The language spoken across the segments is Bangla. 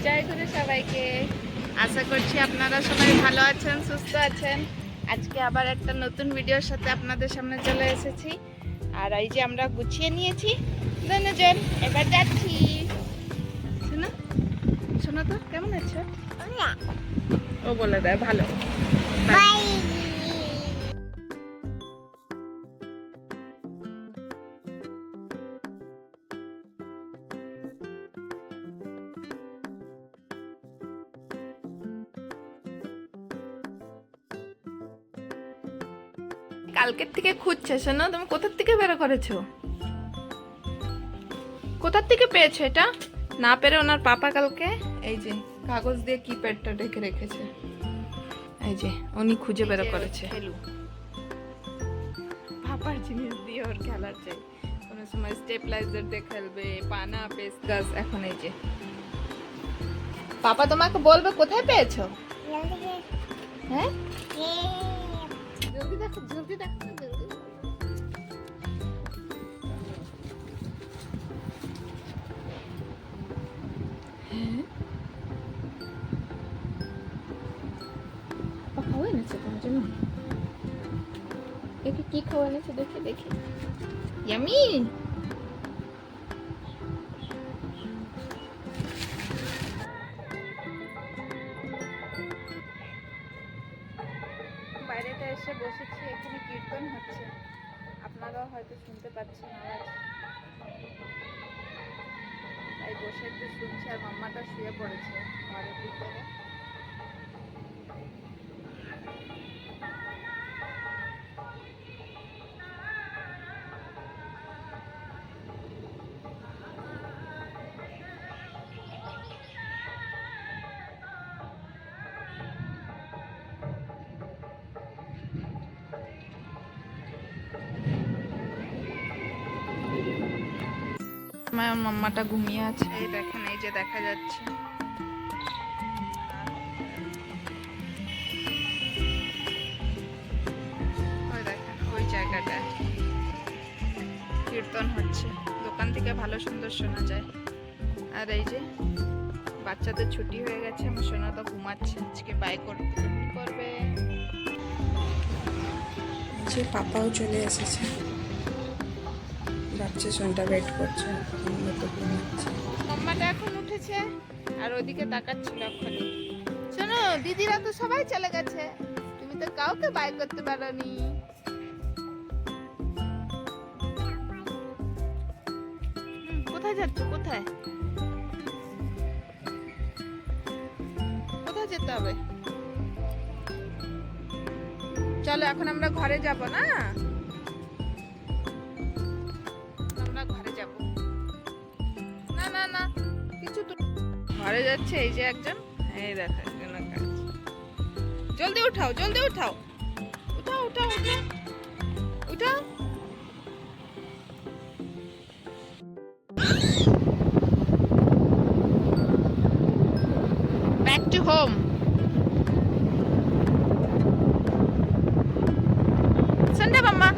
জয় গুরু সবাইকে। আশা করছি আপনারা সবাই ভালো আছেন, সুস্থ আছেন। আজকে আবার একটা নতুন ভিডিওর সাথে আপনাদের সামনে চলে এসেছি। আর এই যে আমরা গুছিয়ে নিয়েছি দুজন, এবার যাচ্ছি। শোনো শোনো তো, কেমন আছো? ও বলে দেয় ভালো। বাই। কালকের থেকে খুঁজছে। শোনো, তুমি কোথার থেকে বের করেছো? কোথার থেকে পেয়েছো এটা? না পেরে ওনার পাপা কালকে এই যে কাগজ দিয়ে কিপ্যাডটা ঢেকে রেখেছে। এই যে উনি খুঁজে বের করেছে। পাপার জিনিস দিয়ে ওর খেলার চাই। কোনো সময় স্টেপলাইজার দিয়ে খেলবে, পানা, পেস্কাস। এখন এই যে পাপা তোমাকে বলবে কোথায় পেয়েছো। হ্যাঁ, জলদি দেখো, জলদি দেখো, জলদি। খাওয়া এনেছে তোমার জন্য। দেখি কি খাওয়া এনেছে, দেখি দেখি। ইয়ামি। বাইরেটা এসে বসেছি, এখানে কীর্তন হচ্ছে। আপনারাও হয়তো শুনতে পাচ্ছেন আওয়াজ। তাই বসে একটু শুনছি। আর মাম্মাটা শুয়ে পড়েছে ঘরের ভিতরে। আমার মাম্মাটা ঘুমিয়ে আছে। এই দেখেন, এই যে দেখা যাচ্ছে। ওই দেখেন, ওই জায়গাটায় কীর্তন হচ্ছে। দোকান থেকে ভালো সুন্দর শোনা যায়। আর এই যে বাচ্চাদের ছুটি হয়ে গেছে, আমার সোনা তো ঘুমাচ্ছে। আজকে বাই করবে। যে পাপাও চলে এসেছে, বাচ্চা সোনটা ওয়েট করছে। মাম্মাটা এখন উঠেছে আর ওদিকে তাকাচ্ছিল এখনই। শোনো, দিদিরা তো সবাই চলে গেছে, তুমি তো কাউকে বাই করতে পারোনি। কোথায় যাচ্ছ? কোথায় কোথায় যেতে হবে? চলো, এখন আমরা ঘরে যাব না? আমরা ঘরে যাব না। না না, কিছু তো ঘরে যাচ্ছে। এই যে একজন, এই দেখো একজন। জলদি উঠাও, জলদি উঠাও, উঠাও উঠাও উঠাও উঠাও। Back to home. সন্ধ্যা মাম্মা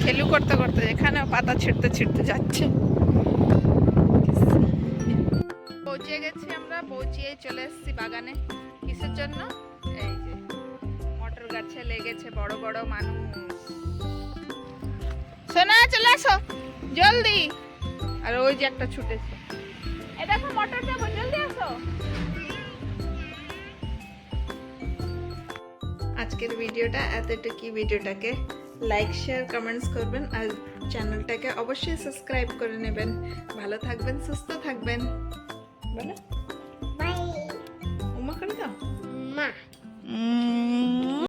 খেলু করতে করতে এখানে পাতা ছিঁড়তে ছিঁড়তে যাচ্ছে। পৌঁছে গেছি আমরা, পৌঁছিয়ে চলে এসেছি বাগানে। কিসের জন্য? এই যে মটর গাছে লেগেছে বড় বড় মানুষ। সোনা চলে আসো জলদি। আর ওই যে একটা ছুটেছে, এই দেখো মটর যাবো, জলদি আসো। আজকের ভিডিওটা এতটুকুই। ভিডিওটাকে লাইক, শেয়ার, কমেন্টস করবেন। আর চ্যানেলটাকে অবশ্যই সাবস্ক্রাইব করে নেবেন। ভালো থাকবেন, সুস্থ থাকবেন। বলো বাই। উম্মা করে দাও। মা।